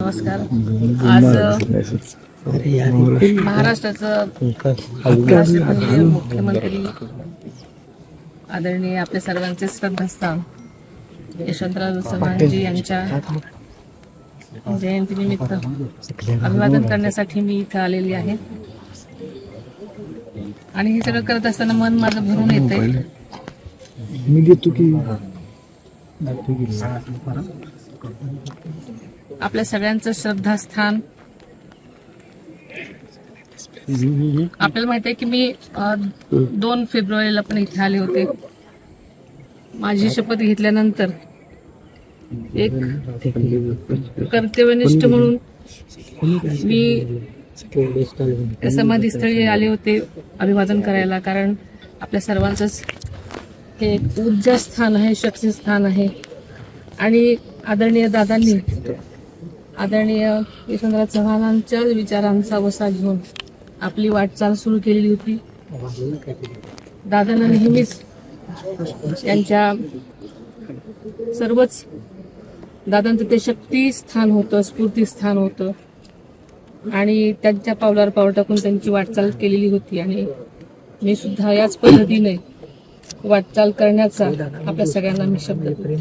नमस्कार. आज महाराष्ट्राचं पहिले मुख्यमंत्री आदरणीय आपल्या सर्वांचे श्रद्धास्थान यशवंतराव चव्हाणजी यांच्या जयंतीनिमित्त अभिवादन करण्यासाठी मी इथं आलेली आहे. आणि हे सगळं करत असताना मन माझं भरून येतंय. आपल्या सगळ्यांचं श्रद्धास्थान. आपल्याला माहिती आहे की मी 2 फेब्रुवारीला पण इथे आले होते. माझी शपथ घेतल्यानंतर एक कर्तव्यनिष्ठ म्हणून मी समाधीस्थळी आले होते अभिवादन करायला. कारण आपल्या सर्वांचंच हे एक ऊर्जा स्थान आहे, शक्ती स्थान आहे. आणि आदरणीय दादांनी आदरणीय यशवंतराव चव्हाणांच्या विचारांचा वसा घेऊन आपली वाटचाल सुरू केलेली होती. दादांना नेहमीच यांच्या सर्वच दादांचं ते शक्ती स्थान होतं, स्फूर्ती स्थान होतं. आणि त्यांच्या पावलावर पाऊल टाकून त्यांची वाटचाल केलेली होती. आणि मी सुद्धा याच पद्धतीने वाटचाल करण्याचा आपल्या सगळ्यांना मी शब्द देतो.